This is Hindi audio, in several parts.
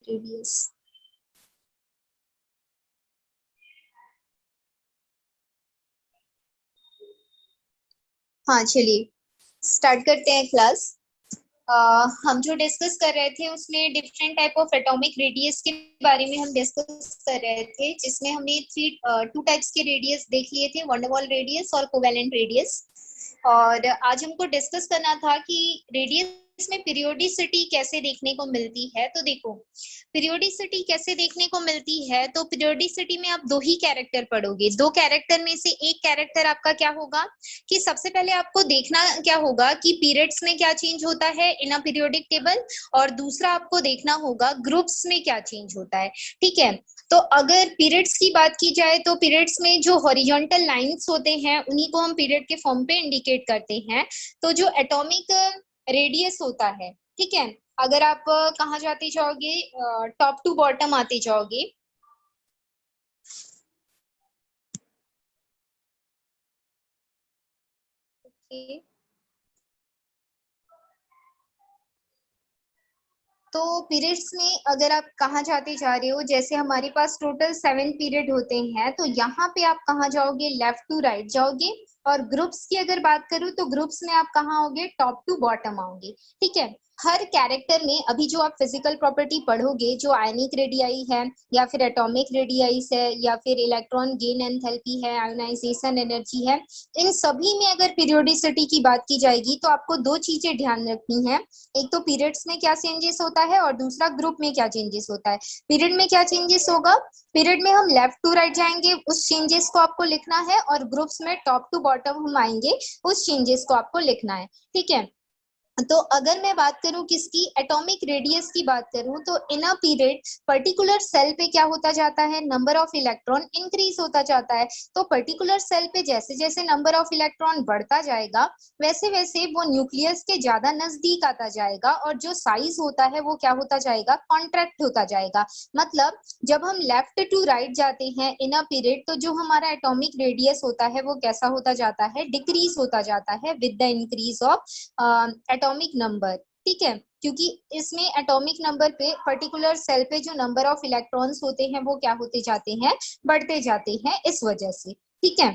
रेडियस। हाँ चलिए स्टार्ट करते हैं क्लास। हम जो डिस्कस कर रहे थे उसमें different type of atomic radius के बारे में हम डिस्कस कर रहे थे, जिसमें हमने टू टाइप्स के रेडियस देख लिए थे, वंडर वॉल रेडियस और कोवेलेंट रेडियस। और आज हमको डिस्कस करना था कि रेडियस में पीरियोडिसिटी कैसे देखने को मिलती है। तो देखो पीरियोडिसिटी कैसे देखने को मिलती है, तो पीरियोडिसिटी में आप दो ही कैरेक्टर पढ़ोगे। दो कैरेक्टर में से एक कैरेक्टर आपका क्या होगा कि सबसे पहले आपको देखना क्या होगा कि पीरियड्स में क्या चेंज होता है इन अ पीरियोडिक टेबल, और दूसरा आपको देखना होगा ग्रुप्स में क्या चेंज होता है। ठीक है, तो अगर पीरियड्स की बात की जाए तो पीरियड्स में जो हॉरिजॉन्टल लाइंस होते हैं उन्हीं को हम पीरियड के फॉर्म पे इंडिकेट करते हैं। तो जो एटॉमिक रेडियस होता है, ठीक है, अगर आप कहाँ जाते जाओगे, टॉप टू बॉटम आते जाओगे, okay. तो पीरियड्स में अगर आप कहाँ जाते जा रहे हो, जैसे हमारे पास टोटल 7 पीरियड होते हैं, तो यहाँ पे आप कहाँ जाओगे, लेफ्ट टू राइट जाओगे। और ग्रुप्स की अगर बात करूँ तो ग्रुप्स में आप कहाँ आओगे, टॉप टू बॉटम आओगे। ठीक है, हर कैरेक्टर में अभी जो आप फिजिकल प्रॉपर्टी पढ़ोगे, जो आयनिक रेडियाई है या फिर एटॉमिक रेडियाइस है या फिर इलेक्ट्रॉन गेन एंथैल्पी है, आयोनाइजेशन एनर्जी है, इन सभी में अगर पीरियोडिसिटी की बात की जाएगी तो आपको दो चीजें ध्यान रखनी है। एक तो पीरियड्स में क्या चेंजेस होता है और दूसरा ग्रुप में क्या चेंजेस होता है। पीरियड में क्या चेंजेस होगा, पीरियड में हम लेफ्ट टू राइट जाएंगे, उस चेंजेस को आपको लिखना है, और ग्रुप्स में टॉप टू बॉटम हम आएंगे, उस चेंजेस को आपको लिखना है। ठीक है, तो अगर मैं बात करूं किसकी, एटॉमिक रेडियस की बात करूं, तो इन अ पीरियड पर्टिकुलर सेल पे क्या होता जाता है, नंबर ऑफ इलेक्ट्रॉन इंक्रीज होता जाता है। तो पर्टिकुलर सेल पे जैसे जैसे नंबर ऑफ इलेक्ट्रॉन बढ़ता जाएगा वैसे वैसे वो न्यूक्लियस के ज्यादा नजदीक आता जाएगा, और जो साइज होता है वो क्या होता जाएगा, कॉन्ट्रैक्ट होता जाएगा। मतलब जब हम लेफ्ट टू राइट जाते हैं इन अ पीरियड, तो जो हमारा एटॉमिक रेडियस होता है वो कैसा होता जाता है, डिक्रीज होता जाता है with the increase of atomic number. ठीक है, क्योंकि इसमें एटॉमिक नंबर पे पर्टिकुलर सेल पे जो नंबर ऑफ इलेक्ट्रॉन्स होते हैं वो क्या होते जाते हैं, बढ़ते जाते हैं, इस वजह से। ठीक है,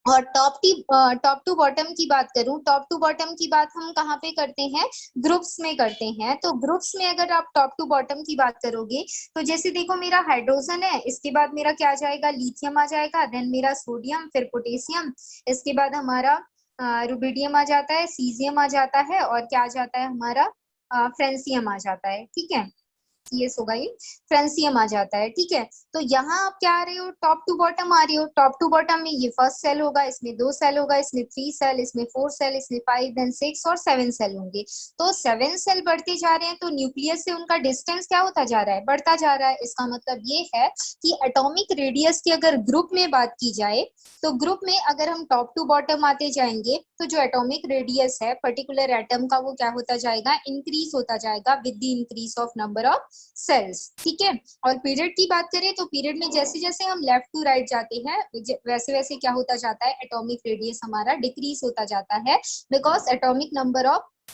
और टॉप टू बॉटम की बात करूं, टॉप टू बॉटम की बात हम कहाँ पे करते हैं, ग्रुप्स में करते हैं। तो ग्रुप्स में अगर आप टॉप टू बॉटम की बात करोगे, तो जैसे देखो मेरा हाइड्रोजन है, इसके बाद मेरा क्या आ जाएगा, लिथियम आ जाएगा, देन मेरा सोडियम, फिर पोटेशियम, इसके बाद हमारा रुबिडियम आ जाता है, सीजियम आ जाता है, और क्या आ जाता है हमारा, फ्रेंसियम आ जाता है। ठीक है, सीएस होगा ये, फ्रेंसियम आ जाता है। ठीक है, तो यहाँ आप क्या आ रहे हो, टॉप टू बॉटम आ रही हो। टॉप टू बॉटम में ये फर्स्ट सेल होगा, इसमें 2 सेल होगा, इसमें 3 सेल, इसमें 4 सेल, इसमें 5, देन 6 और 7 सेल होंगे। तो 7 सेल बढ़ते जा रहे हैं, तो न्यूक्लियस से उनका डिस्टेंस क्या होता जा रहा है, बढ़ता जा रहा है। इसका मतलब ये है कि एटॉमिक रेडियस की अगर ग्रुप में बात की जाए, तो ग्रुप में अगर हम टॉप टू बॉटम आते जाएंगे, तो जो एटॉमिक रेडियस है पर्टिकुलर एटम का, वो क्या होता जाएगा, इंक्रीज होता जाएगा with the increase of number of shells. ठीक है, और पीरियड की बात करें तो पीरियड में जैसे जैसे हम लेफ्ट टू राइट जाते हैं वैसे वैसे क्या होता जाता है, एटॉमिक रेडियस हमारा डिक्रीज होता जाता है, because atomic number of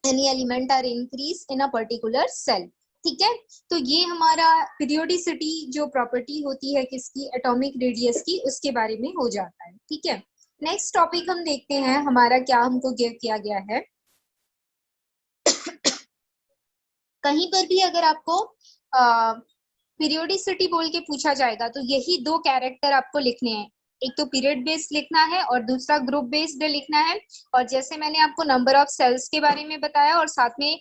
any element are increase in a particular shell. ठीक है, तो ये हमारा पीरियोडिसिटी जो प्रॉपर्टी होती है किसकी, एटॉमिक रेडियस की, उसके बारे में हो जाता है। ठीक है, नेक्स्ट टॉपिक हम देखते हैं हमारा क्या हमको गिव किया गया है। कहीं पर भी अगर आपको पीरियोडिसिटी बोल के पूछा जाएगा तो यही दो कैरेक्टर आपको लिखने हैं, एक तो पीरियड बेस्ड लिखना है और दूसरा ग्रुप बेस्ड लिखना है। और जैसे मैंने आपको नंबर ऑफ सेल्स के बारे में बताया, और साथ में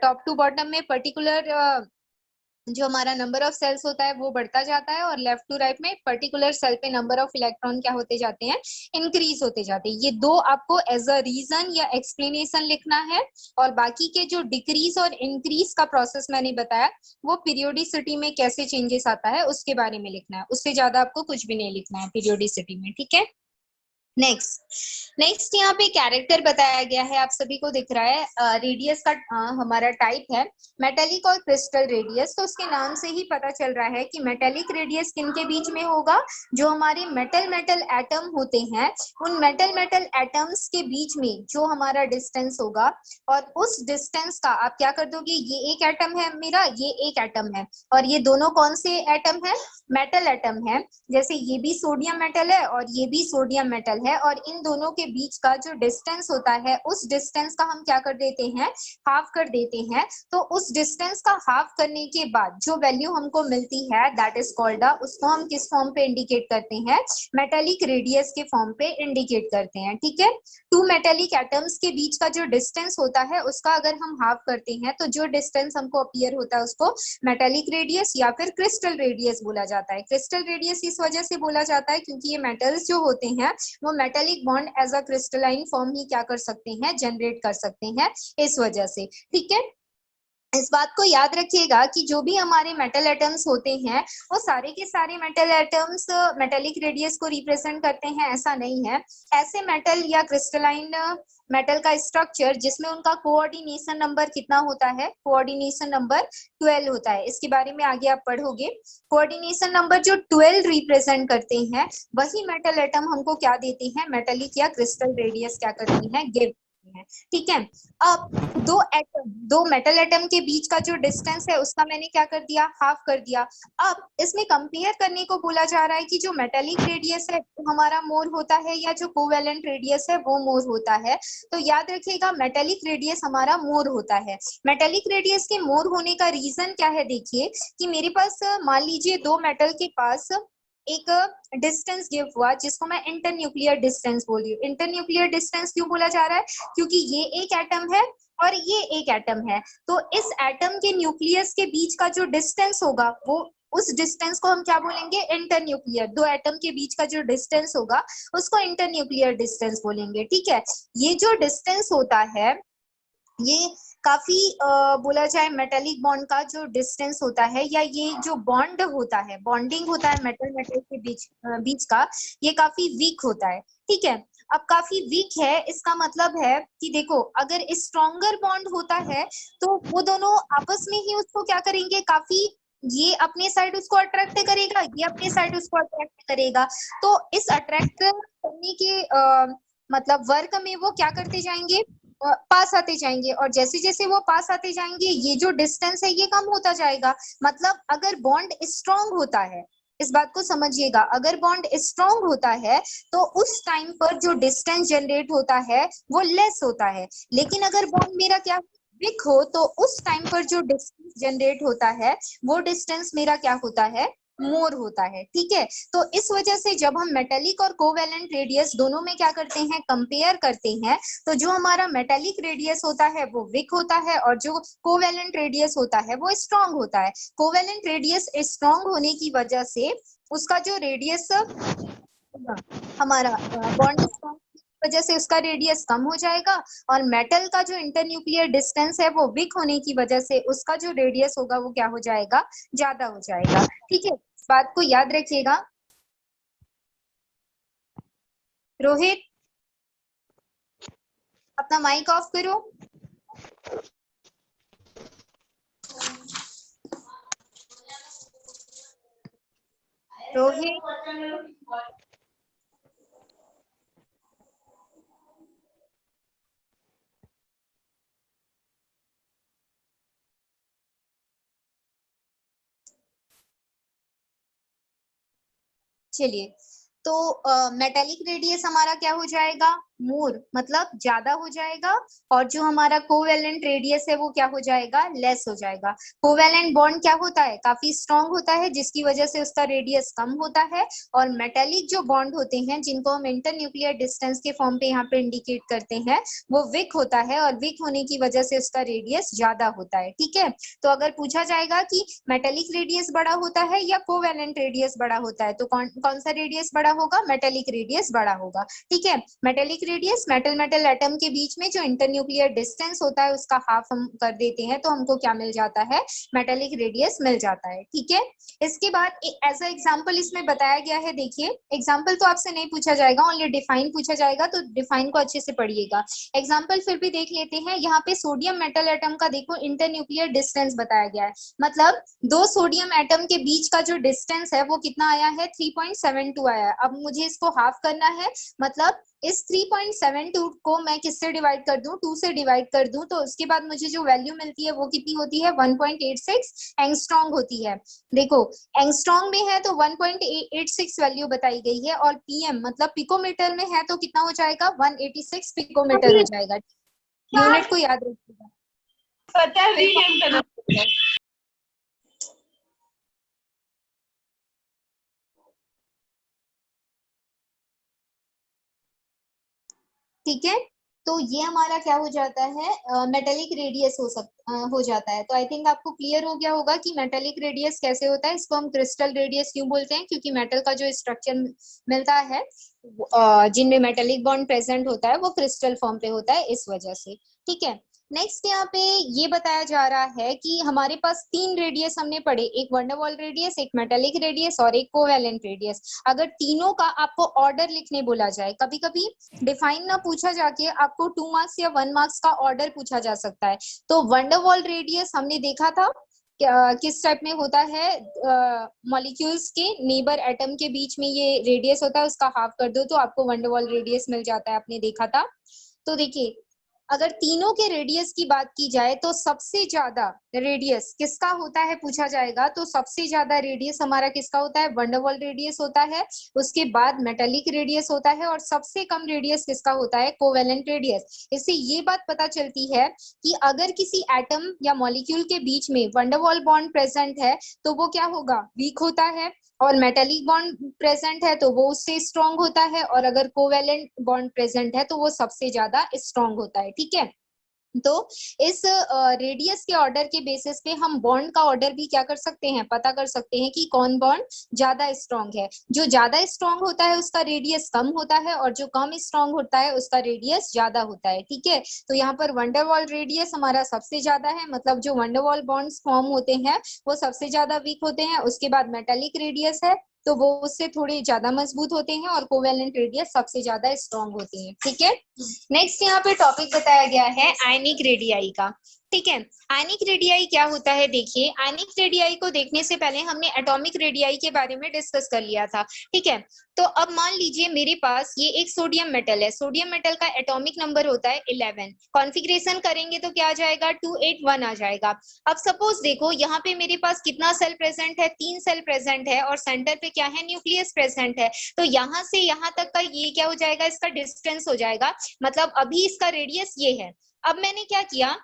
टॉप टू बॉटम में पर्टिकुलर जो हमारा नंबर ऑफ सेल्स होता है वो बढ़ता जाता है, और लेफ्ट टू राइट में पर्टिकुलर सेल पे नंबर ऑफ इलेक्ट्रॉन क्या होते जाते हैं, इंक्रीज होते जाते हैं। ये दो आपको एज अ रीजन या एक्सप्लेनेशन लिखना है, और बाकी के जो डिक्रीज और इंक्रीज का प्रोसेस मैंने बताया वो पीरियोडिसिटी में कैसे चेंजेस आता है उसके बारे में लिखना है, उससे ज्यादा आपको कुछ भी नहीं लिखना है पीरियोडिसिटी में। ठीक है, नेक्स्ट यहाँ पे कैरेक्टर बताया गया है, आप सभी को दिख रहा है। रेडियस का हमारा टाइप है मेटेलिक और क्रिस्टल रेडियस। तो उसके नाम से ही पता चल रहा है कि मेटेलिक रेडियस किन के बीच में होगा, जो हमारे मेटल एटम होते हैं उन मेटल एटम्स के बीच में जो हमारा डिस्टेंस होगा, और उस डिस्टेंस का आप क्या कर दोगे, ये एक एटम है मेरा, ये एक एटम है, और ये दोनों कौन से एटम है, मेटल एटम है। जैसे ये भी सोडियम मेटल है और ये भी सोडियम मेटल है, और इन दोनों के बीच का जो डिस्टेंस होता है उस डिस्टेंस का हम क्या कर देते हैं, हाफ कर देते हैं। तो उस डिस्टेंस का हाफ करने के बाद जो वैल्यू हमको मिलती है दैट इज कॉल्ड, उसको हम किस फॉर्म पे इंडिकेट करते हैं, मेटेलिक रेडियस के फॉर्म पे इंडिकेट करते हैं। ठीक है, टू मेटेलिक एटम्स के बीच का जो डिस्टेंस होता है उसका अगर हम हाफ करते हैं तो जो डिस्टेंस हमको अपीयर होता है उसको मेटेलिक रेडियस या फिर क्रिस्टल रेडियस बोला जाता है। क्रिस्टल रेडियस इस वजह से बोला जाता है क्योंकि ये मेटल्स जो होते हैं वो metallic bond as a crystalline form ही क्या कर सकते हैं, जनरेट कर सकते हैं, इस वजह से। ठीक है, इस बात को याद रखिएगा कि जो भी हमारे मेटल एटम्स होते हैं वो सारे के सारे मेटल एटम्स मेटेलिक रेडियस को रिप्रेजेंट करते हैं, ऐसा नहीं है। ऐसे मेटल या क्रिस्टलाइन मेटल का स्ट्रक्चर जिसमें उनका कोऑर्डिनेशन नंबर कितना होता है, कोऑर्डिनेशन नंबर 12 होता है। इसके बारे में आगे आप पढ़ोगे। कोऑर्डिनेशन नंबर जो 12 रिप्रेजेंट करते हैं वही मेटल एटम हमको क्या देते हैं, मेटेलिक या क्रिस्टल रेडियस क्या करती है, गिव है। ठीक है, अब दो मेटल एटम के बीच का जो डिस्टेंस है उसका मैंने क्या कर दिया, हाफ कर दिया। अब इसमें कंपेयर करने को बोला जा रहा है कि जो मेटेलिक रेडियस है वो हमारा मोर होता है या जो कोवेलेंट रेडियस है वो मोर होता है। तो याद रखिएगा मेटेलिक रेडियस हमारा मोर होता है। मेटेलिक रेडियस के मोर होने का रीजन क्या है, देखिए कि मेरे पास मान लीजिए दो मेटल के पास एक डिस्टेंस गिव हुआ जिसको मैं इंटर न्यूक्लियर डिस्टेंस बोल रही हूँ। इंटर न्यूक्लियर डिस्टेंस क्यों बोला जा रहा है, क्योंकि ये एक एटम है और ये एक एटम है। तो इस एटम के न्यूक्लियस के बीच का जो डिस्टेंस होगा वो उस डिस्टेंस को हम क्या बोलेंगे, इंटर न्यूक्लियर। दो एटम के बीच का जो डिस्टेंस होगा उसको इंटर न्यूक्लियर डिस्टेंस बोलेंगे। ठीक है, ये जो डिस्टेंस होता है ये काफी बोला जाए मेटेलिक बॉन्ड का जो डिस्टेंस होता है या ये जो बॉन्ड होता है, बॉन्डिंग होता है मेटल मेटल के बीच का, ये काफी वीक होता है। ठीक है, अब काफी वीक है इसका मतलब है कि देखो अगर स्ट्रॉन्गर बॉन्ड होता है तो वो दोनों आपस में ही उसको क्या करेंगे, काफी ये अपने साइड उसको अट्रैक्ट करेगा, ये अपने साइड उसको अट्रैक्ट करेगा। तो इस अट्रैक्ट करने के मतलब वर्क में वो क्या करते जाएंगे, पास आते जाएंगे, और जैसे जैसे वो पास आते जाएंगे ये जो डिस्टेंस है ये कम होता जाएगा। मतलब अगर बॉन्ड स्ट्रांग होता है, इस बात को समझिएगा, अगर बॉन्ड स्ट्रांग होता है तो उस टाइम पर जो डिस्टेंस जनरेट होता है वो लेस होता है। लेकिन अगर बॉन्ड मेरा क्या वीक हो तो उस टाइम पर जो डिस्टेंस जनरेट होता है वो डिस्टेंस मेरा क्या होता है, मोर होता है। ठीक है, तो इस वजह से जब हम मेटेलिक और कोवेलेंट रेडियस दोनों में क्या करते हैं, कंपेयर करते हैं, तो जो हमारा मेटेलिक रेडियस होता है वो वीक होता है और जो कोवेलेंट रेडियस होता है वो स्ट्रांग होता है। कोवेलेंट रेडियस स्ट्रांग होने की वजह से उसका जो रेडियस हमारा बॉन्ड वजह से उसका रेडियस कम हो जाएगा, और मेटल का जो इंटरन्यूक्लियर डिस्टेंस है वो वीक होने की वजह से उसका जो रेडियस होगा वो क्या हो जाएगा, ज्यादा हो जाएगा। ठीक है, इस बात को याद रखिएगा। रोहित अपना माइक ऑफ करो। रोहित चलिए, तो मेटेलिक रेडियस हमारा क्या हो जाएगा, मोर, मतलब ज्यादा हो जाएगा, और जो हमारा कोवेलेंट रेडियस है वो क्या हो जाएगा, लेस हो जाएगा। कोवेलेंट बॉन्ड क्या होता है, काफी स्ट्रांग होता है जिसकी वजह से उसका रेडियस कम होता है, और मेटेलिक जो बॉन्ड होते हैं जिनको हम इंटर न्यूक्लियर डिस्टेंस के फॉर्म पे यहाँ पे इंडिकेट करते हैं वो वीक होता है, और वीक होने की वजह से उसका रेडियस ज्यादा होता है। ठीक है, तो अगर पूछा जाएगा कि मेटेलिक रेडियस बड़ा होता है या कोवेलेंट रेडियस बड़ा होता है तो कौन सा रेडियस बड़ा होगा, मेटेलिक रेडियस बड़ा होगा। ठीक है, metallic radius metal metal atom के बीच में जो इंटरन्यूक्लियर डिस्टेंस होता है उसका हाफ हम कर देते हैं तो हमको क्या मिल जाता है, मेटेलिक रेडियस मिल जाता है। ठीक है, इसके बाद एज अ एग्जांपल इसमें बताया गया है, देखिए एग्जांपल तो आपसे नहीं पूछा जाएगा, ओनली डिफाइन पूछा जाएगा, तो डिफाइन को अच्छे से पढ़िएगा। एग्जांपल फिर भी देख लेते हैं। यहाँ पे सोडियम मेटल एटम का देखो इंटरन्यूक्लियर डिस्टेंस बताया गया है, मतलब दो सोडियम एटम के बीच का जो डिस्टेंस है वो कितना आया है, 3.72 आया है। अब मुझे इसको हाफ करना है, मतलब इस 3.72 को मैं किससे डिवाइड कर दूं, 2 से डिवाइड कर दूं, तो उसके बाद मुझे जो वैल्यू मिलती है वो कितनी होती है, 1.86 एंगस्ट्रॉन्ग होती है। देखो एंगस्ट्रॉन्ग में है तो 1.86 वैल्यू बताई गई है, और पीएम मतलब पिकोमीटर में है तो कितना हो जाएगा, 186 पिकोमीटर हो जाएगा। यूनिट को याद रखिएगा, पता नहीं। ठीक है, तो ये हमारा क्या हो जाता है, मेटेलिक रेडियस हो जाता है। तो आई थिंक आपको क्लियर हो गया होगा कि मेटेलिक रेडियस कैसे होता है। इसको हम क्रिस्टल रेडियस क्यों बोलते हैं, क्योंकि मेटल का जो स्ट्रक्चर मिलता है जिनमें मेटेलिक बॉन्ड प्रेजेंट होता है वो क्रिस्टल फॉर्म पे होता है, इस वजह से। ठीक है, नेक्स्ट यहाँ पे ये बताया जा रहा है कि हमारे पास 3 रेडियस हमने पढ़े, एक वंडरवॉल रेडियस, एक मेटेलिक रेडियस और एक कोवेलेंट रेडियस। अगर तीनों का आपको ऑर्डर लिखने बोला जाए, कभी कभी डिफाइन ना पूछा जाके आपको 2 मार्क्स या 1 मार्क्स का ऑर्डर पूछा जा सकता है। तो वंडरवॉल रेडियस हमने देखा था किस टाइप में होता है, मॉलिक्यूल्स के नेबर एटम के बीच में ये रेडियस होता है, उसका हाफ कर दो तो आपको वंडरवॉल रेडियस मिल जाता है, आपने देखा था। तो देखिए अगर तीनों के रेडियस की बात की जाए तो सबसे ज्यादा रेडियस किसका होता है पूछा जाएगा, तो सबसे ज्यादा रेडियस हमारा किसका होता है, वंडरवॉल रेडियस होता है, उसके बाद मेटेलिक रेडियस होता है, और सबसे कम रेडियस किसका होता है, कोवेलेंट रेडियस। इससे ये बात पता चलती है कि अगर किसी एटम या मॉलिक्यूल के बीच में वंडरवॉल बॉन्ड प्रेजेंट है तो वो क्या होगा, वीक होता है, और मेटेलिक बॉन्ड प्रेजेंट है तो वो उससे स्ट्रॉन्ग होता है, और अगर कोवेलेंट बॉन्ड प्रेजेंट है तो वो सबसे ज्यादा स्ट्रॉन्ग होता है। ठीक है, तो इस रेडियस के ऑर्डर के बेसिस पे हम बॉन्ड का ऑर्डर भी क्या कर सकते हैं, पता कर सकते हैं कि कौन बॉन्ड ज्यादा स्ट्रॉन्ग है। जो ज्यादा स्ट्रॉन्ग होता है उसका रेडियस कम होता है, और जो कम स्ट्रॉन्ग होता है उसका रेडियस ज्यादा होता है। ठीक है, तो यहाँ पर वंडरवॉल रेडियस हमारा सबसे ज्यादा है, मतलब जो वंडरवॉल बॉन्ड्स फॉर्म होते हैं वो सबसे ज्यादा वीक होते हैं। उसके बाद मेटेलिक रेडियस है तो वो उससे थोड़े ज्यादा मजबूत होते हैं, और कोवेलेंट रेडियस सबसे ज्यादा स्ट्रॉन्ग होते हैं। ठीक है, नेक्स्ट यहाँ पे टॉपिक बताया गया है आयनिक रेडियाई का। ठीक है, आयनिक रेडियाई क्या होता है, देखिए आयनिक रेडियाई को देखने से पहले हमने एटॉमिक रेडियाई के बारे में डिस्कस कर लिया था। ठीक है, तो अब मान लीजिए मेरे पास ये एक सोडियम मेटल है, सोडियम मेटल का एटॉमिक नंबर होता है 11, कॉन्फ़िगरेशन करेंगे तो क्या आ जाएगा, 281 आ जाएगा। अब सपोज देखो यहाँ पे मेरे पास कितना सेल प्रेजेंट है, 3 सेल प्रेजेंट है, और सेंटर पे क्या है, न्यूक्लियस प्रेजेंट है। तो यहाँ से यहाँ तक का ये क्या हो जाएगा, इसका डिस्टेंस हो जाएगा, मतलब अभी इसका रेडियस ये है। अब मैंने क्या किया,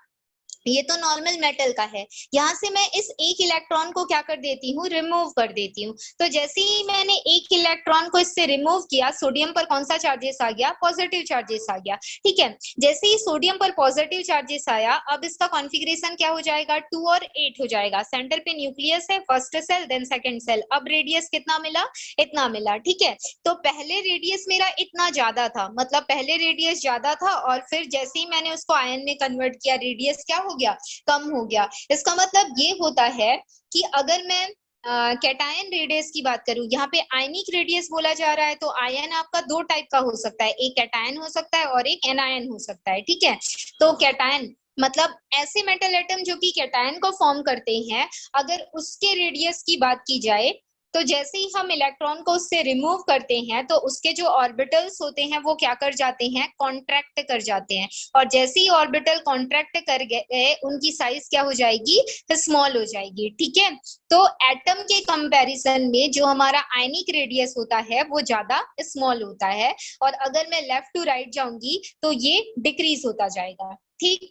ये तो नॉर्मल मेटल का है, यहाँ से मैं इस एक इलेक्ट्रॉन को क्या कर देती हूँ, रिमूव कर देती हूँ। तो जैसे ही मैंने एक इलेक्ट्रॉन को इससे रिमूव किया, सोडियम पर कौन सा चार्जेस आ गया, पॉजिटिव चार्जेस आ गया। ठीक है, जैसे ही सोडियम पर पॉजिटिव चार्जेस आया, अब इसका कॉन्फ़िगरेशन क्या हो जाएगा, 2 और 8 हो जाएगा। सेंटर पे न्यूक्लियस है, first shell then second shell. अब रेडियस कितना मिला, इतना मिला। ठीक है, तो पहले रेडियस मेरा इतना ज्यादा था, मतलब पहले रेडियस ज्यादा था, और फिर जैसे ही मैंने उसको आयन में कन्वर्ट किया, रेडियस क्या हो गया, कम हो गया। इसका मतलब ये होता है कि अगर मैं कैटायन रेडियस की बात करूं, यहाँ पे आयनिक रेडियस बोला जा रहा है, तो आयन आपका 2 टाइप का हो सकता है, एक कैटायन हो सकता है और एक एनायन हो सकता है। ठीक है, तो कैटायन मतलब ऐसे मेटल एटम जो कि कैटायन को फॉर्म करते हैं, अगर उसके रेडियस की बात की जाए तो जैसे ही हम इलेक्ट्रॉन को उससे रिमूव करते हैं तो उसके जो ऑर्बिटल्स होते हैं वो क्या कर जाते हैं, कॉन्ट्रैक्ट कर जाते हैं, और जैसे ही ऑर्बिटल कॉन्ट्रैक्ट कर गए उनकी साइज क्या हो जाएगी, स्मॉल हो जाएगी। ठीक है, तो एटम के कंपैरिजन में जो हमारा आयनिक रेडियस होता है वो ज्यादा स्मॉल होता है, और अगर मैं लेफ्ट टू राइट जाऊंगी तो ये डिक्रीज होता जाएगा। ठीक,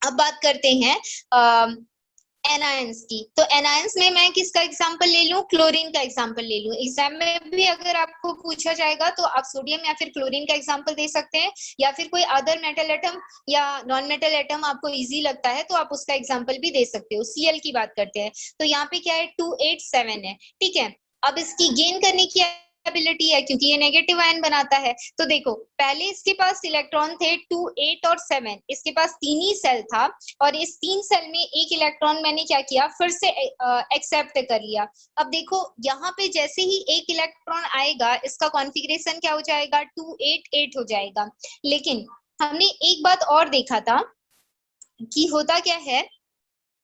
अब बात करते हैं एनायंस की। तो एनायंस में मैं किसका एग्जांपल ले लूं, क्लोरीन का एग्जांपल ले लूं। एग्जाम में भी अगर आपको पूछा जाएगा तो आप सोडियम या फिर क्लोरीन का एग्जांपल दे सकते हैं, या फिर कोई अदर मेटल एटम या नॉन मेटल एटम आपको इजी लगता है तो आप उसका एग्जांपल भी दे सकते हो। Cl की बात करते हैं, तो यहाँ पे क्या है, 287 है। ठीक है, अब इसकी गेन करने की इंस्टेबिलिटी है क्योंकि ये नेगेटिव आयन बनाता है। तो देखो पहले इसके पास इलेक्ट्रॉन थे 2, 8 और 7, इसके पास 3 ही सेल था और इस 3 सेल में एक इलेक्ट्रॉन मैंने क्या किया, फिर से एक्सेप्ट कर लिया। अब देखो यहाँ पे जैसे ही एक इलेक्ट्रॉन आएगा इसका कॉन्फ़िगरेशन क्या हो जाएगा, 2, 8, 8 हो जाएगा। लेकिन हमने एक बात और देखा था कि होता क्या है,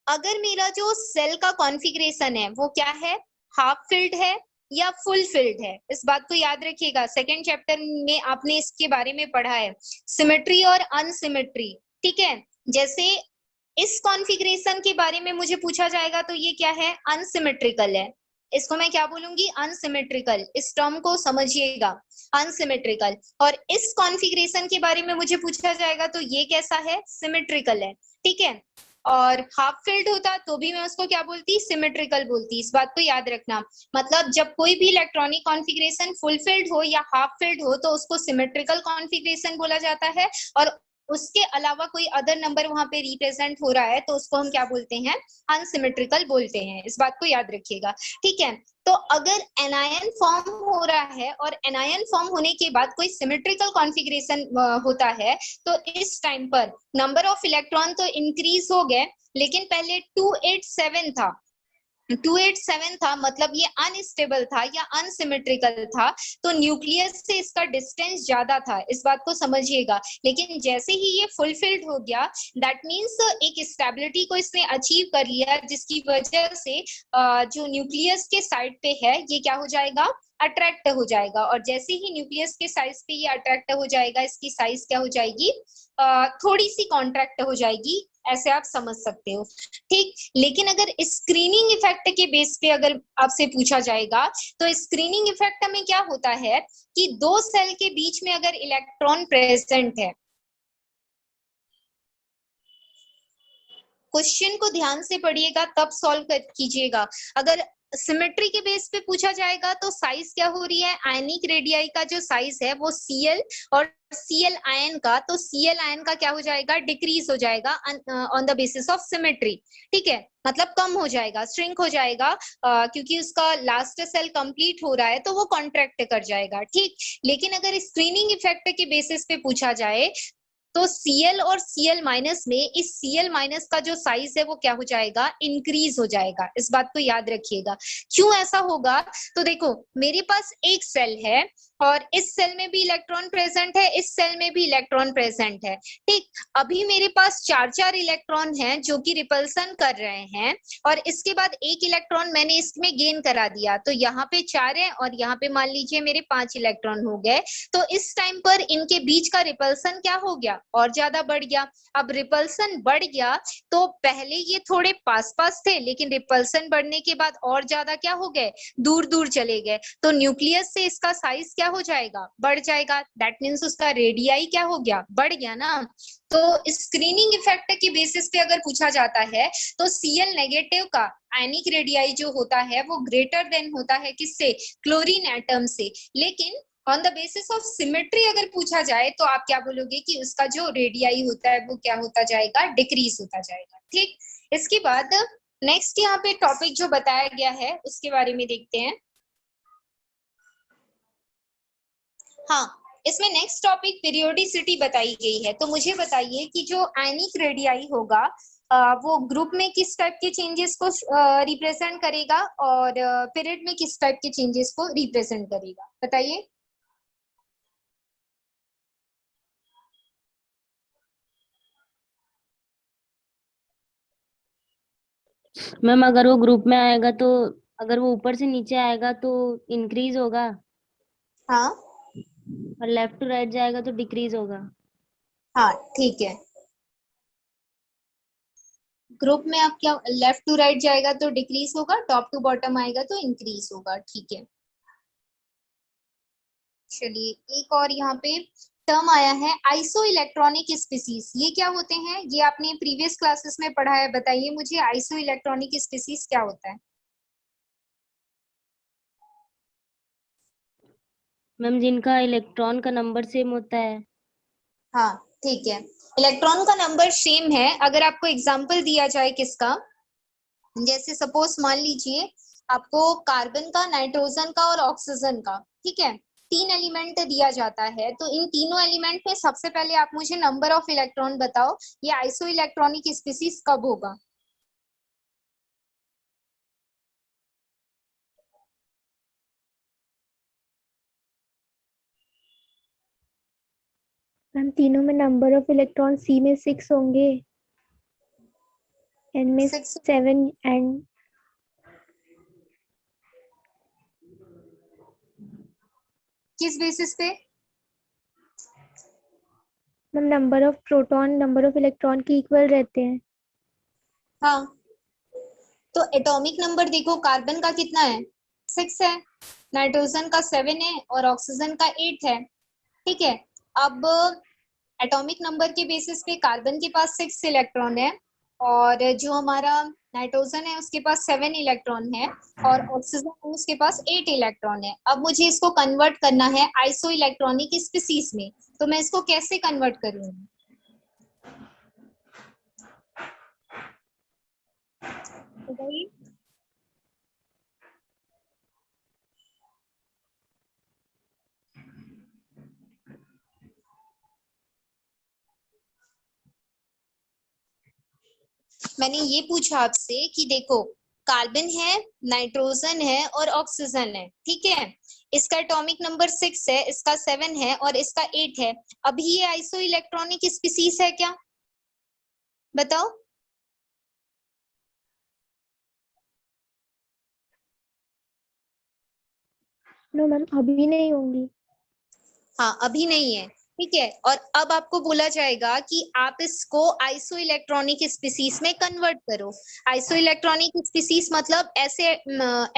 अगर मेरा जो सेल का कॉन्फ़िगरेशन है वो क्या है, हाफ फिल्ड है या फुल फिल्ड है, इस बात को याद रखिएगा। सेकंड चैप्टर में आपने इसके बारे में पढ़ा है, सिमेट्री और अनसिमेट्री। ठीक है, जैसे इस कॉन्फ़िगरेशन के बारे में मुझे पूछा जाएगा तो ये क्या है, अनसिमेट्रिकल है। इसको मैं क्या बोलूंगी, अनसिमेट्रिकल। इस टर्म को समझिएगा, अनसिमेट्रिकल। और इस कॉन्फ़िगरेशन के बारे में मुझे पूछा जाएगा तो ये कैसा है, सिमेट्रिकल है। ठीक है, और हाफ फिल्ड होता तो भी मैं उसको क्या बोलती, सिमेट्रिकल बोलती। इस बात को याद रखना। मतलब जब कोई भी इलेक्ट्रॉनिक कॉन्फ़िगरेशन फुल फिल्ड हो या हाफ फिल्ड हो तो उसको सिमेट्रिकल कॉन्फ़िगरेशन बोला जाता है, और उसके अलावा कोई अदर नंबर वहां पे रिप्रेजेंट हो रहा है तो उसको हम क्या बोलते हैं, अनसिमेट्रिकल बोलते हैं। इस बात को याद रखिएगा। ठीक है, तो अगर एनायन फॉर्म हो रहा है और एनायन फॉर्म होने के बाद कोई सिमेट्रिकल कॉन्फ़िगरेशन होता है तो इस टाइम पर नंबर ऑफ इलेक्ट्रॉन तो इंक्रीज हो गए, लेकिन पहले 287 था, 287 था, मतलब ये अनस्टेबल था या अनसिमेट्रिकल था, तो न्यूक्लियस से इसका डिस्टेंस ज्यादा था। इस बात को समझिएगा। लेकिन जैसे ही ये फुलफिल्ड हो गया, दैट मीन्स एक स्टेबिलिटी को इसने अचीव कर लिया, जिसकी वजह से जो न्यूक्लियस के साइड पे है ये क्या हो जाएगा, अट्रैक्ट हो जाएगा। और जैसे ही न्यूक्लियस के साइज पे ये अट्रैक्ट हो जाएगा, इसकी साइज क्या हो जाएगी, थोड़ी सी कॉन्ट्रैक्ट हो जाएगी, ऐसे आप समझ सकते हो। ठीक, लेकिन अगर स्क्रीनिंग इफेक्ट के बेस पे अगर आपसे पूछा जाएगा तो स्क्रीनिंग इफेक्ट में क्या होता है कि दो सेल के बीच में अगर इलेक्ट्रॉन प्रेजेंट है, क्वेश्चन को ध्यान से पढ़िएगा तब सॉल्व कीजिएगा। अगर सिमेट्री के बेस पे पूछा जाएगा तो साइज क्या हो रही है, आयनिक रेडियाई का जो साइज है वो Cl, और Cl आयन का, तो Cl आयन का क्या हो जाएगा, डिक्रीज हो जाएगा on the basis of symmetry. ठीक है, मतलब कम हो जाएगा, श्रिंक हो जाएगा, क्योंकि उसका लास्ट सेल कंप्लीट हो रहा है तो वो कॉन्ट्रैक्ट कर जाएगा। ठीक, लेकिन अगर स्क्रीनिंग इफेक्ट के बेसिस पे पूछा जाए तो Cl और Cl माइनस में इस Cl माइनस का जो साइज है वो क्या हो जाएगा, इंक्रीज हो जाएगा। इस बात को याद रखिएगा। क्यों ऐसा होगा, तो देखो मेरे पास एक सेल है और इस सेल में भी इलेक्ट्रॉन प्रेजेंट है, इस सेल में भी इलेक्ट्रॉन प्रेजेंट है। ठीक, अभी मेरे पास 4 इलेक्ट्रॉन हैं जो कि रिपल्सन कर रहे हैं, और इसके बाद एक इलेक्ट्रॉन मैंने इसमें गेन करा दिया, तो यहाँ पे 4 है और यहाँ पे मान लीजिए मेरे 5 इलेक्ट्रॉन हो गए। तो इस टाइम पर इनके बीच का रिपल्सन क्या हो गया, और ज्यादा बढ़ गया। अब रिपल्सन बढ़ गया तो पहले ये थोड़े पास पास थे, लेकिन रिपल्सन बढ़ने के बाद और ज्यादा क्या हो गए, दूर दूर चले गए। तो न्यूक्लियस से इसका साइज क्या हो जाएगा, बढ़ जाएगा। दैट मीन्स उसका रेडियाई क्या हो गया, बढ़ गया ना। तो स्क्रीनिंग इफेक्ट के बेसिस पे अगर पूछा जाता है तो Cl नेगेटिव का आयनिक रेडियाई जो होता है वो ग्रेटर देन होता है किससे, क्लोरीन एटम से। लेकिन on the basis of symmetry अगर पूछा जाए तो आप क्या बोलोगे कि उसका जो रेडियाई होता है वो क्या होता जाएगा, डिक्रीज होता जाएगा। ठीक, इसके बाद नेक्स्ट यहाँ पे टॉपिक जो बताया गया है उसके बारे में देखते हैं। हाँ, इसमें नेक्स्ट टॉपिक पीरियोडिसिटी बताई गई है। तो मुझे बताइए कि जो आयनिक रेडियाई होगा वो ग्रुप में किस टाइप के चेंजेस को रिप्रेजेंट करेगा और पीरियड में किस टाइप के चेंजेस को रिप्रेजेंट करेगा, बताइए। मैम अगर वो ग्रुप में आएगा तो, अगर वो ऊपर से नीचे आएगा तो इंक्रीज होगा, हाँ और लेफ्ट टू राइट जाएगा तो डिक्रीज होगा। हाँ ठीक है, ग्रुप में आप क्या, लेफ्ट टू राइट जाएगा तो डिक्रीज होगा, टॉप टू बॉटम आएगा तो इंक्रीज होगा। ठीक है, चलिए एक और यहाँ पे टर्म आया है आइसो इलेक्ट्रॉनिक स्पीसीज। ये क्या होते हैं, ये आपने प्रीवियस क्लासेस में पढ़ा है, बताइए मुझे आइसो इलेक्ट्रॉनिक स्पीसीज क्या होता है। मैम जिनका इलेक्ट्रॉन का नंबर सेम होता है। हाँ ठीक है, इलेक्ट्रॉन का नंबर सेम है। अगर आपको एग्जांपल दिया जाए किसका, जैसे सपोज मान लीजिए आपको कार्बन का, नाइट्रोजन का और ऑक्सीजन का, ठीक है, 3 एलिमेंट दिया जाता है। तो इन तीनों एलिमेंट में सबसे पहले आप मुझे नंबर ऑफ इलेक्ट्रॉन बताओ, ये आइसो इलेक्ट्रॉनिक स्पीसीज कब होगा? मैम तीनों में नंबर ऑफ इलेक्ट्रॉन सी में 6 होंगे, एन में 6 7 एंड किस बेसिस पे? Ma'am number of proton number of electron के इक्वल रहते हैं। हाँ, तो एटॉमिक नंबर देखो, कार्बन का कितना है? 6 है, नाइट्रोजन का 7 है और ऑक्सीजन का 8 है, ठीक है। अब एटॉमिक नंबर के बेसिस पे कार्बन के पास 6 इलेक्ट्रॉन है और जो हमारा नाइट्रोजन है उसके पास 7 इलेक्ट्रॉन है और ऑक्सीजन है उसके पास 8 इलेक्ट्रॉन है। अब मुझे इसको कन्वर्ट करना है आइसो इलेक्ट्रॉनिक स्पीसीज में, तो मैं इसको कैसे कन्वर्ट करूंगी? बताइए। मैंने ये पूछा आपसे कि देखो, कार्बन है, नाइट्रोजन है और ऑक्सीजन है, ठीक है। इसका एटॉमिक नंबर 6 है, इसका 7 है और इसका 8 है। अभी ये आइसो इलेक्ट्रॉनिक स्पीसीज है क्या? बताओ। नो मैम अभी नहीं होंगी। हाँ, अभी नहीं है, ठीक है। और अब आपको बोला जाएगा कि आप इसको आइसो इलेक्ट्रॉनिक स्पीसीज में कन्वर्ट करो। आइसो इलेक्ट्रॉनिक स्पीसीज मतलब ऐसे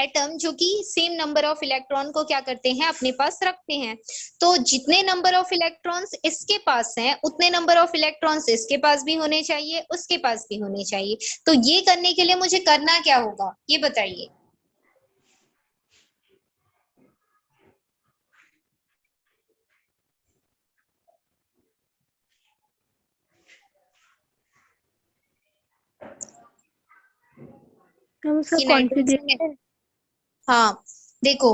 एटम जो कि सेम नंबर ऑफ इलेक्ट्रॉन को क्या करते हैं, अपने पास रखते हैं। तो जितने नंबर ऑफ इलेक्ट्रॉन्स इसके पास हैं उतने नंबर ऑफ इलेक्ट्रॉन्स इसके पास भी होने चाहिए, उसके पास भी होने चाहिए। तो ये करने के लिए मुझे करना क्या होगा, ये बताइए। हम उसका कि नाइट्रोजन है, कॉन्फ़िगरेशन हाँ देखो,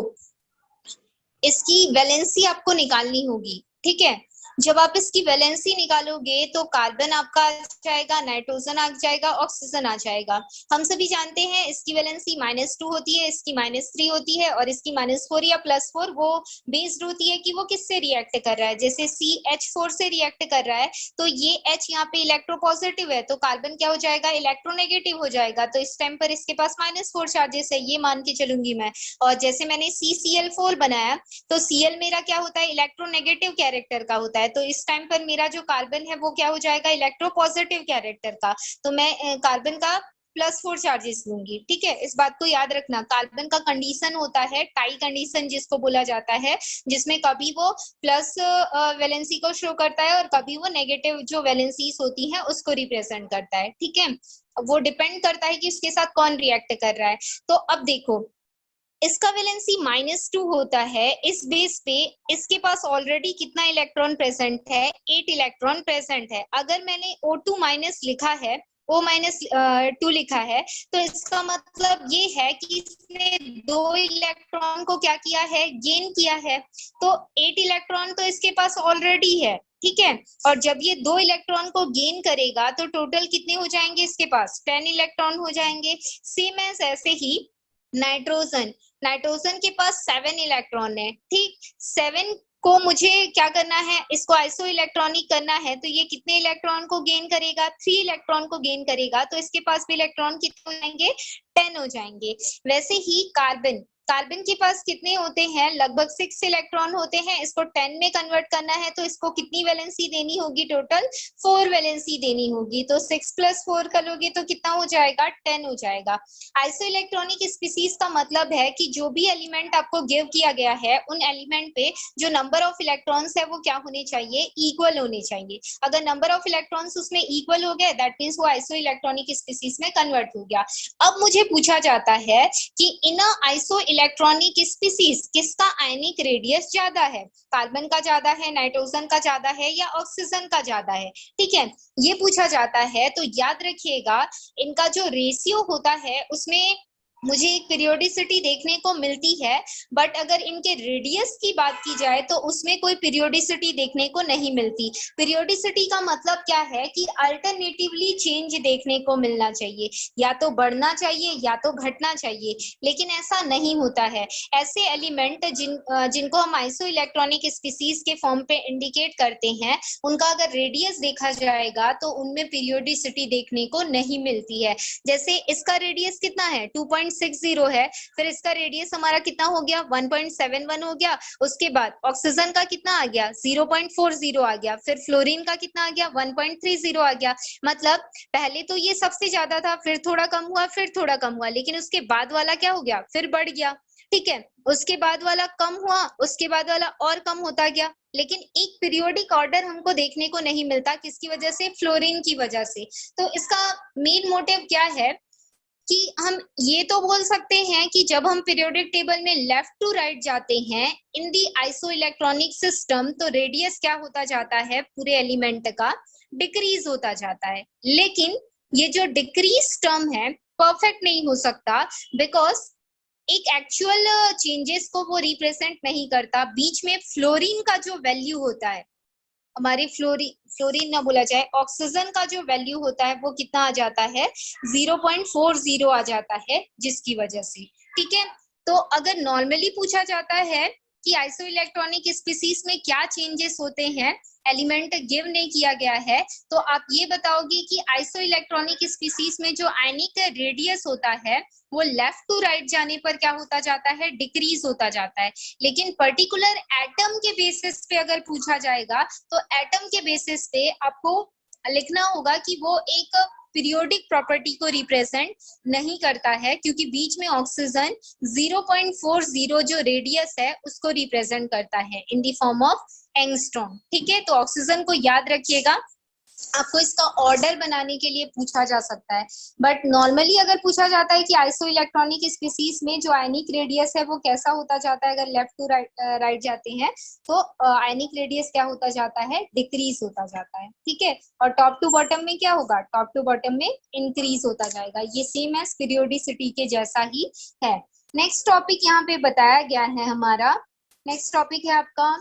इसकी वैलेंसी आपको निकालनी होगी, ठीक है। जब आप इसकी वैलेंसी निकालोगे तो कार्बन आपका आ जाएगा, नाइट्रोजन आ जाएगा, ऑक्सीजन आ जाएगा। हम सभी जानते हैं इसकी वैलेंसी -2 होती है, इसकी -3 होती है और इसकी -4 या +4 वो बेस्ड होती है कि वो किससे रिएक्ट कर रहा है। जैसे CH4 से रिएक्ट कर रहा है तो ये H यहाँ पे इलेक्ट्रोपॉजिटिव है तो कार्बन क्या हो जाएगा, इलेक्ट्रोनेगेटिव हो जाएगा। तो इस टाइम पर इसके पास -4 चार्जेस है, ये मान के चलूंगी मैं। और जैसे मैंने CCl4 बनाया तो Cl मेरा क्या होता है, इलेक्ट्रोनेगेटिव कैरेक्टर का होता है। तो इस टाइम पर मेरा जो कार्बन है वो क्या हो जाएगा, इलेक्ट्रोपॉजिटिव कैरेक्टर का। तो मैं कार्बन का +4 चार्जेस लूंगी, ठीक है। इस बात को याद रखना। कार्बन का कंडीशन होता है टाई कंडीशन जिसको बोला जाता है, जिसमें कभी वो प्लस वैलेंसी को शो करता है और कभी वो नेगेटिव जो वैलेंसीज होती हैं उसको रिप्रेजेंट करता है, ठीक है। वो डिपेंड करता है कि उसके साथ कौन रिएक्ट कर रहा है। तो अब देखो, इसका वैलेंसी -2 होता है, इस बेस पे इसके पास ऑलरेडी कितना इलेक्ट्रॉन प्रेजेंट है, 8 इलेक्ट्रॉन प्रेजेंट है। अगर मैंने O2- लिखा है, O-2 लिखा है, तो इसका मतलब ये है कि इसने 2 इलेक्ट्रॉन को क्या किया है, गेन किया है। तो 8 इलेक्ट्रॉन तो इसके पास ऑलरेडी है, ठीक है। और जब ये 2 इलेक्ट्रॉन को गेन करेगा तो टोटल कितने हो जाएंगे, इसके पास 10 इलेक्ट्रॉन हो जाएंगे। सेम एज ऐसे ही नाइट्रोजन, नाइट्रोजन के पास 7 इलेक्ट्रॉन है, ठीक। 7 को मुझे क्या करना है, इसको आइसो इलेक्ट्रॉनिक करना है। तो ये कितने इलेक्ट्रॉन को गेन करेगा, 3 इलेक्ट्रॉन को गेन करेगा। तो इसके पास भी इलेक्ट्रॉन कितने हो जाएंगे, 10 हो जाएंगे। वैसे ही कार्बन, कार्बन के पास कितने होते हैं, लगभग 6 इलेक्ट्रॉन होते हैं। इसको 10 में कन्वर्ट करना है तो इसको कितनी वैलेंसी देनी होगी, टोटल 4 वैलेंसी देनी होगी। तो 6 + 4 करोगे तो कितना हो जाएगा, 10 हो जाएगा। आइसो इलेक्ट्रॉनिक स्पीसीज का मतलब है कि जो भी एलिमेंट आपको गिव किया गया है उन एलिमेंट पे जो नंबर ऑफ इलेक्ट्रॉन्स है वो क्या होने चाहिए, इक्वल होने चाहिए। अगर नंबर ऑफ इलेक्ट्रॉन्स उसमें इक्वल हो गए दैट मींस वो आइसो इलेक्ट्रॉनिक स्पीसीज में कन्वर्ट हो गया। अब मुझे पूछा जाता है कि इन आइसो इलेक्ट्रॉनिक स्पीसीज किसका आयनिक रेडियस ज्यादा है, कार्बन का ज्यादा है, नाइट्रोजन का ज्यादा है या ऑक्सीजन का ज्यादा है, ठीक है। ये पूछा जाता है। तो याद रखिएगा इनका जो रेशियो होता है उसमें मुझे एक पीरियोडिसिटी देखने को मिलती है, बट अगर इनके रेडियस की बात की जाए तो उसमें कोई पीरियोडिसिटी देखने को नहीं मिलती। पीरियोडिसिटी का मतलब क्या है कि अल्टरनेटिवली चेंज देखने को मिलना चाहिए, या तो बढ़ना चाहिए या तो घटना चाहिए, लेकिन ऐसा नहीं होता है। ऐसे एलिमेंट जिनको हम आइसो इलेक्ट्रॉनिक स्पीसीज के फॉर्म पे इंडिकेट करते हैं, उनका अगर रेडियस देखा जाएगा तो उनमें पीरियोडिसिटी देखने को नहीं मिलती है। जैसे इसका रेडियस कितना है, 2.60 है, फिर इसका रेडियस हमारा कितना हो गया, 1.71 हो गया। उसके बाद ऑक्सीजन का कितना आ गया, 0.40 आ गया। फिर फ्लोरीन का कितना आ गया, 1.30 आ गया। मतलब पहले तो ये सबसे ज्यादा था, फिर थोड़ा कम हुआ, फिर थोड़ा कम हुआ, लेकिन उसके बाद वाला क्या हो गया, फिर बढ़ गया। ठीक है, उसके बाद वाला कम हुआ, उसके बाद वाला और कम होता गया, लेकिन एक पीरियोडिक ऑर्डर हमको देखने को नहीं मिलता। किसकी वजह से, फ्लोरीन की वजह से। तो इसका मेन मोटिव क्या है कि हम ये तो बोल सकते हैं कि जब हम पीरियोडिक टेबल में लेफ्ट टू राइट जाते हैं इन दी आइसो इलेक्ट्रॉनिक सिस्टम, तो रेडियस क्या होता जाता है, पूरे एलिमेंट का डिक्रीज होता जाता है। लेकिन ये जो डिक्रीज टर्म है परफेक्ट नहीं हो सकता, बिकॉज एक एक्चुअल चेंजेस को वो रिप्रेजेंट नहीं करता। बीच में फ्लोरीन का जो वैल्यू होता है, हमारी फ्लोरीन ना बोला जाए, ऑक्सीजन का जो वैल्यू होता है वो कितना आ जाता है, 0.40 आ जाता है, जिसकी वजह से। ठीक है, तो अगर नॉर्मली पूछा जाता है कि आइसो इलेक्ट्रॉनिक स्पीसीज में क्या चेंजेस होते हैं, एलिमेंट गिव नहीं किया गया है, तो आप ये बताओगे कि आइसो इलेक्ट्रॉनिक स्पीसीज में जो आयनिक रेडियस होता है वो लेफ्ट टू राइट जाने पर क्या होता जाता है, डिक्रीज होता जाता है। लेकिन पर्टिकुलर एटम के बेसिस पे अगर पूछा जाएगा तो एटम के बेसिस पे आपको लिखना होगा कि वो एक पीरियोडिक प्रॉपर्टी को रिप्रेजेंट नहीं करता है, क्योंकि बीच में ऑक्सीजन 0.40 जो रेडियस है उसको रिप्रेजेंट करता है in the form of angstrom. ठीक है, तो ऑक्सीजन को याद रखिएगा, आपको इसका ऑर्डर बनाने के लिए पूछा जा सकता है। बट नॉर्मली अगर पूछा जाता है कि आइसो इलेक्ट्रॉनिक स्पीसीज में जो आयनिक रेडियस है वो कैसा होता जाता है, अगर लेफ्ट टू राइट जाते हैं तो आयनिक रेडियस क्या होता जाता है, डिक्रीज होता जाता है। ठीक है, और टॉप टू बॉटम में क्या होगा, टॉप टू बॉटम में इंक्रीज होता जाएगा। ये सेम एज पीरियोडिसिटी के जैसा ही है। नेक्स्ट टॉपिक यहाँ पे बताया गया है हमारा, नेक्स्ट टॉपिक है आपका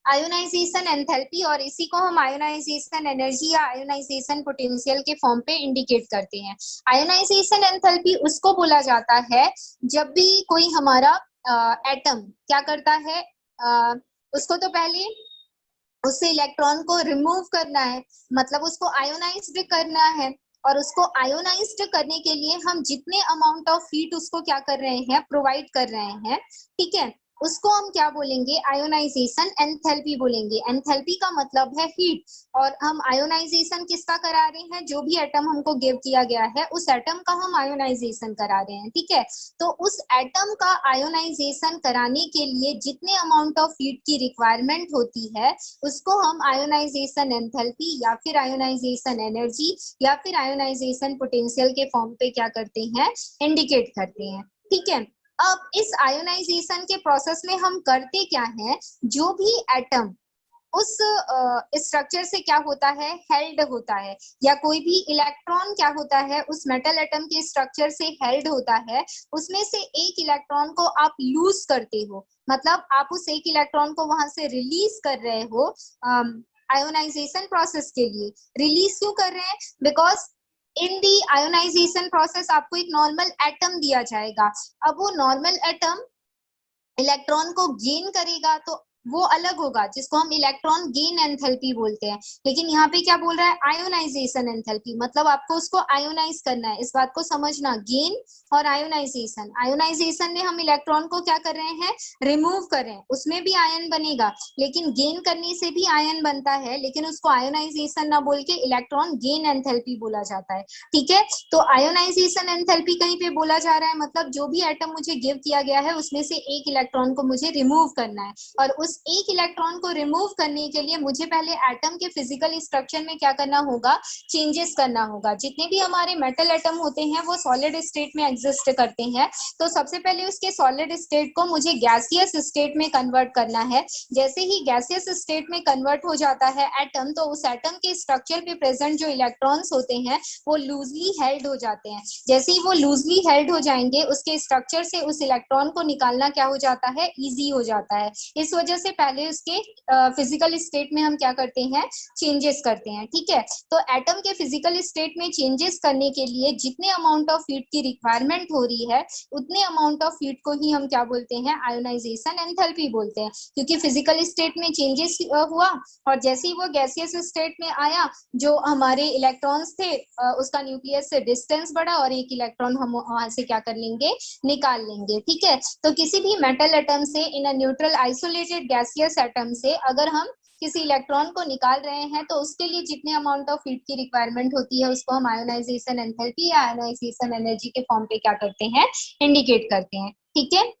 आयोनाइजेशन एंथैल्पी, और इसी को हम आयोनाइजेशन एनर्जी या आयोनाइजेशन पोटेंशियल के फॉर्म पे इंडिकेट करते हैं। आयोनाइजेशन एंथैल्पी उसको बोला जाता है जब भी कोई हमारा एटम क्या करता है, उसको तो पहले उससे इलेक्ट्रॉन को रिमूव करना है, मतलब उसको आयोनाइज्ड करना है, और उसको आयोनाइज्ड करने के लिए हम जितने अमाउंट ऑफ हीट उसको क्या कर रहे हैं, प्रोवाइड कर रहे हैं। ठीक है, उसको हम क्या बोलेंगे, आयोनाइजेशन एंथैल्पी बोलेंगे। एंथैल्पी का मतलब है हीट, और हम आयोनाइजेशन किसका करा रहे हैं, जो भी एटम हमको गिव किया गया है उस एटम का हम आयोनाइजेशन करा रहे हैं। ठीक है, तो उस एटम का आयोनाइजेशन कराने के लिए जितने अमाउंट ऑफ हीट की रिक्वायरमेंट होती है उसको हम आयोनाइजेशन एंथैल्पी या फिर आयोनाइजेशन एनर्जी या फिर आयोनाइजेशन पोटेंशियल के फॉर्म पे क्या करते हैं, इंडिकेट करते हैं। ठीक है, अब इस आयोनाइजेशन के प्रोसेस में हम करते क्या हैं, जो भी एटम उस स्ट्रक्चर से क्या होता है, हेल्ड होता है, या कोई भी इलेक्ट्रॉन क्या होता है उस मेटल एटम के स्ट्रक्चर से हेल्ड होता है, उसमें से एक इलेक्ट्रॉन को आप लूज करते हो, मतलब आप उस एक इलेक्ट्रॉन को वहां से रिलीज कर रहे हो आयोनाइजेशन प्रोसेस के लिए। रिलीज क्यों कर रहे हैं, because in the ionization process आपको एक नॉर्मल एटम दिया जाएगा। अब वो नॉर्मल एटम इलेक्ट्रॉन को गेन करेगा तो वो अलग होगा, जिसको हम इलेक्ट्रॉन गेन एंथैल्पी बोलते हैं। लेकिन यहाँ पे क्या बोल रहा है, आयोनाइजेशन एंथैल्पी, मतलब आपको उसको आयोनाइज करना है। इस बात को समझना, गेन और आयोनाइजेशन। आयोनाइजेशन में हम इलेक्ट्रॉन को क्या कर रहे हैं, रिमूव कर रहे हैं, उसमें भी आयन बनेगा, लेकिन गेन करने से भी आयन बनता है, लेकिन उसको आयोनाइजेशन ना बोल के इलेक्ट्रॉन गेन एंथैल्पी बोला जाता है। ठीक है, तो आयोनाइजेशन एंथैल्पी कहीं पे बोला जा रहा है, मतलब जो भी एटम मुझे गिव किया गया है उसमें से एक इलेक्ट्रॉन को मुझे रिमूव करना है, और उस उस एक इलेक्ट्रॉन को रिमूव करने के लिए मुझे पहले एटम के फिजिकल स्ट्रक्चर में क्या करना होगा, चेंजेस करना होगा। जितने भी हमारे मेटल एटम होते हैं वो सॉलिड स्टेट में एग्जिस्ट करते हैं, तो सबसे पहले उसके सॉलिड स्टेट को मुझे गैसियस स्टेट में कन्वर्ट करना है। जैसे ही गैसियस स्टेट में कन्वर्ट हो जाता है एटम, तो उस एटम के स्ट्रक्चर पे प्रेजेंट जो इलेक्ट्रॉन्स होते हैं वो लूजली हेल्ड हो जाते हैं। जैसे ही वो लूजली हेल्ड हो जाएंगे, उसके स्ट्रक्चर से उस इलेक्ट्रॉन को निकालना क्या हो जाता है, इजी हो जाता है। इस वजह से पहले उसके फिजिकल स्टेट में हम क्या करते हैं, चेंजेस करते हैं। ठीक है, तो एटम के फिजिकल स्टेट में चेंजेस करने के लिए जितने अमाउंट ऑफ हीट की रिक्वायरमेंट हो रही है उतने अमाउंट ऑफ हीट को ही हम क्या बोलते हैं, आयोनाइजेशन एंथैल्पी बोलते हैं। क्योंकि फिजिकल स्टेट में चेंजेस हुआ और जैसे ही वो गैसियस स्टेट में आया, जो हमारे इलेक्ट्रॉन्स थे उसका न्यूक्लियस से डिस्टेंस बढ़ा और एक इलेक्ट्रॉन हम वहां से क्या कर लेंगे, निकाल लेंगे। ठीक है, तो किसी भी मेटल एटम से, in a neutral isolated gaseous atom से अगर हम किसी इलेक्ट्रॉन को निकाल रहे हैं तो उसके लिए जितने अमाउंट ऑफ हीट की रिक्वायरमेंट होती है उसको हम आयोनाइजेशन एंथैल्पी या आयोनाइजेशन एनर्जी के फॉर्म पे क्या करते हैं, इंडिकेट करते हैं। ठीक है,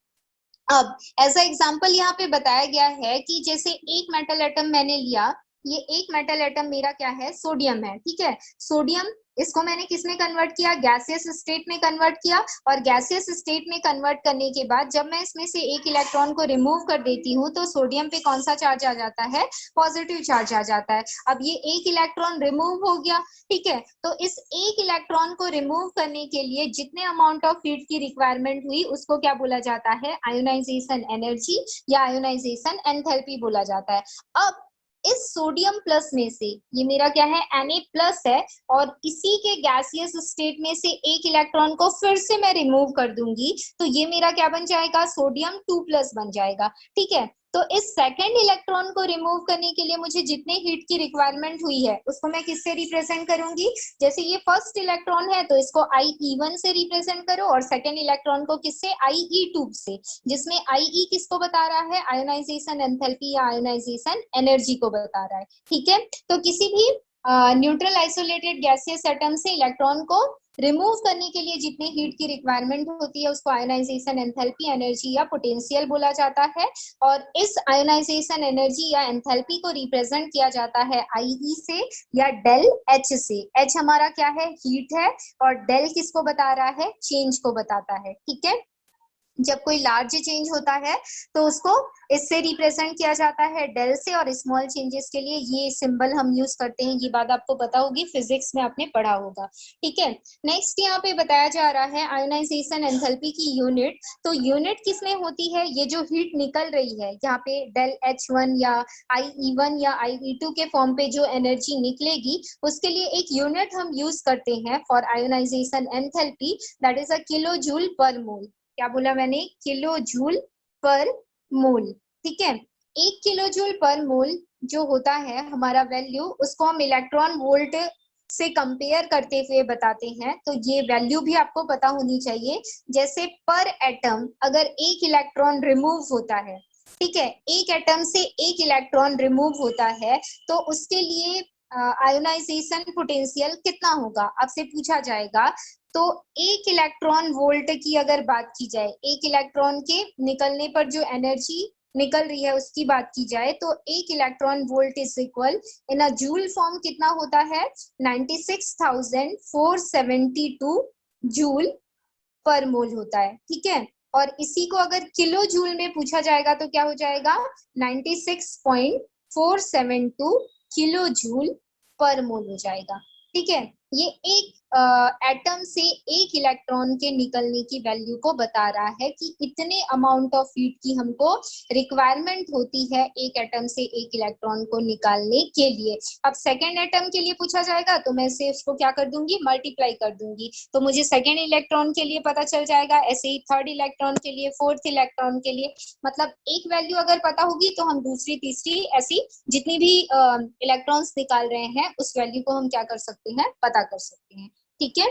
अब ऐसा एग्जांपल यहाँ पे बताया गया है कि जैसे एक मेटल एटम मैंने लिया, ये एक मेटल एटम मेरा क्या है, सोडियम है। ठीक है, सोडियम, इसको मैंने किसमें कन्वर्ट किया, गैसियस स्टेट में कन्वर्ट किया। और गैसियस स्टेट में कन्वर्ट करने के बाद जब मैं इसमें से एक इलेक्ट्रॉन को रिमूव कर देती हूँ तो सोडियम पे कौन सा चार्ज आ जाता है, पॉजिटिव चार्ज आ जाता है। अब ये एक इलेक्ट्रॉन रिमूव हो गया। ठीक है, तो इस एक इलेक्ट्रॉन को रिमूव करने के लिए जितने अमाउंट ऑफ हीट की रिक्वायरमेंट हुई उसको क्या बोला जाता है, आयोनाइजेशन एनर्जी या आयोनाइजेशन एंथैल्पी बोला जाता है। अब इस सोडियम प्लस में से, ये मेरा क्या है, Na प्लस है, और इसी के गैसियस स्टेट में से एक इलेक्ट्रॉन को फिर से मैं रिमूव कर दूंगी तो ये मेरा क्या बन जाएगा, सोडियम 2 प्लस बन जाएगा। ठीक है, तो इस सेकेंड इलेक्ट्रॉन को रिमूव करने के लिए मुझे जितने हीट की रिक्वायरमेंट हुई है उसको मैं किससे रिप्रेजेंट करूंगी, जैसे ये फर्स्ट इलेक्ट्रॉन है तो इसको IE1 से रिप्रेजेंट करो और सेकेंड इलेक्ट्रॉन को किससे, IE2 से, जिसमें IE किसको बता रहा है, आयोनाइजेशन एंथैल्पी या आयोनाइजेशन एनर्जी को बता रहा है। ठीक है, तो किसी भी न्यूट्रल आइसोलेटेड गैसियस एटम से इलेक्ट्रॉन को रिमूव करने के लिए जितने हीट की रिक्वायरमेंट होती है उसको आयोनाइजेशन एंथैल्पी, एनर्जी या पोटेंशियल बोला जाता है। और इस आयोनाइजेशन एनर्जी या एंथैल्पी को रिप्रेजेंट किया जाता है IE से या डेल H से। H हमारा क्या है, हीट है, और डेल किसको बता रहा है, चेंज को बताता है। ठीक है, जब कोई लार्ज चेंज होता है तो उसको इससे रिप्रेजेंट किया जाता है, डेल से, और स्मॉल चेंजेस के लिए ये सिंबल हम यूज करते हैं। ये बात आपको पता होगी, फिजिक्स में आपने पढ़ा होगा। ठीक है, नेक्स्ट यहाँ पे बताया जा रहा है आयोनाइजेशन एंथैल्पी की यूनिट। तो यूनिट किसमें होती है, ये जो हीट निकल रही है यहाँ पे डेल H1 या IE1 या IE2 के फॉर्म पे जो एनर्जी निकलेगी उसके लिए एक यूनिट हम यूज करते हैं for ionization enthalpy, that is a kilojoule per mole. क्या बोला मैंने, किलो जूल पर मोल। ठीक है, 1 किलो जूल पर मोल जो होता है हमारा वैल्यू, उसको हम इलेक्ट्रॉन वोल्ट से कंपेयर करते हुए बताते हैं। तो ये वैल्यू भी आपको पता होनी चाहिए। जैसे पर एटम अगर एक इलेक्ट्रॉन रिमूव होता है, ठीक है, एक एटम से एक इलेक्ट्रॉन रिमूव होता है तो उसके लिए आयोनाइजेशन पोटेंशियल कितना होगा, आपसे पूछा जाएगा। तो 1 इलेक्ट्रॉन वोल्ट की अगर बात की जाए, एक इलेक्ट्रॉन के निकलने पर जो एनर्जी निकल रही है उसकी बात की जाए, तो 1 electron volt is equal in a joule form कितना होता है, 96,472 जूल पर मोल होता है। ठीक है, और इसी को अगर किलो जूल में पूछा जाएगा तो क्या हो जाएगा, 96.472 किलो जूल पर मोल हो जाएगा। ठीक है, ये एक एटम से एक इलेक्ट्रॉन के निकलने की वैल्यू को बता रहा है कि इतने अमाउंट ऑफ हीट की हमको रिक्वायरमेंट होती है एक एटम से एक इलेक्ट्रॉन को निकालने के लिए। अब सेकेंड एटम के लिए पूछा जाएगा तो मैं से उसको क्या कर दूंगी, मल्टीप्लाई कर दूंगी, तो मुझे सेकेंड इलेक्ट्रॉन के लिए पता चल जाएगा। ऐसे ही थर्ड इलेक्ट्रॉन के लिए, फोर्थ इलेक्ट्रॉन के लिए, मतलब एक वैल्यू अगर पता होगी तो हम दूसरी तीसरी ऐसी जितनी भी इलेक्ट्रॉन्स निकाल रहे हैं उस वैल्यू को हम क्या कर सकते हैं, पता कर सकते हैं। ठीक है,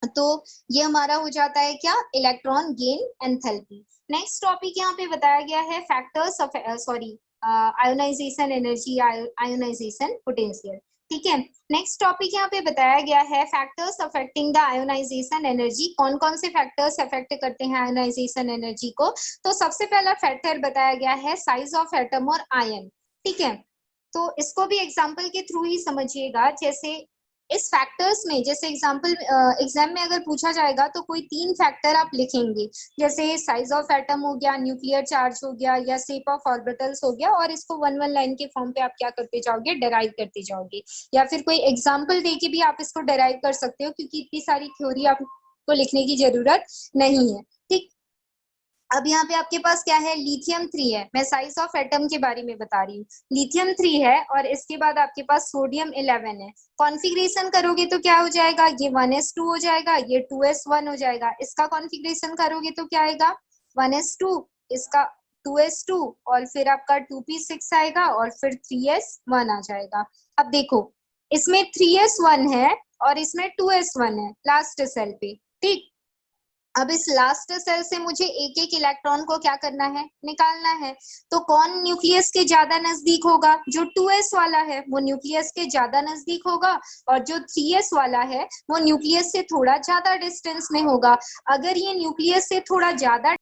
तो ये हमारा हो जाता है क्या, electron gain enthalpy. Next topic यहाँ पे बताया गया है factors of ionization energy, ionization potential. ठीक है। नेक्स्ट टॉपिक यहाँ पे बताया गया है factors affecting the ionization energy. कौन कौन से फैक्टर्स अफेक्ट करते हैं आयोनाइजेशन एनर्जी को? तो सबसे पहला फैक्टर बताया गया है साइज ऑफ एटम और आयन। ठीक है, तो इसको भी एग्जाम्पल के थ्रू ही समझिएगा। जैसे इस फैक्टर्स में, जैसे एग्जाम्पल एग्जाम में अगर पूछा जाएगा तो कोई 3 फैक्टर आप लिखेंगे, जैसे साइज ऑफ एटम हो गया, न्यूक्लियर चार्ज हो गया, या शेप ऑफ ऑर्बिटल्स हो गया, और इसको 1 लाइन के फॉर्म पे आप क्या करते जाओगे, डेराइव करते जाओगे, या फिर कोई एग्जाम्पल दे के भी आप इसको डेराइव कर सकते हो, क्योंकि इतनी सारी थ्योरी आपको लिखने की जरूरत नहीं है। ठीक, अब यहाँ पे आपके पास क्या है, लिथियम 3 है। मैं साइज ऑफ एटम के बारे में बता रही हूँ। लिथियम 3 है और इसके बाद आपके पास सोडियम 11 है। कॉन्फ़िगरेशन करोगे तो क्या हो जाएगा, ये 1s2 हो जाएगा, ये 2s1 हो जाएगा। इसका कॉन्फ़िगरेशन करोगे तो क्या आएगा, 1s2, इसका 2s2, और फिर आपका 2p6 आएगा, और फिर 3s1 आ जाएगा। अब देखो, इसमें 3s1 है और इसमें 2s1 है लास्ट सेल पे। ठीक, अब इस लास्ट सेल से मुझे एक एक इलेक्ट्रॉन को क्या करना है, निकालना है। तो कौन न्यूक्लियस के ज्यादा नजदीक होगा, जो 2s वाला है वो न्यूक्लियस के ज्यादा नजदीक होगा, और जो 3s वाला है वो न्यूक्लियस से थोड़ा ज्यादा डिस्टेंस में होगा। अगर ये न्यूक्लियस से थोड़ा ज्यादा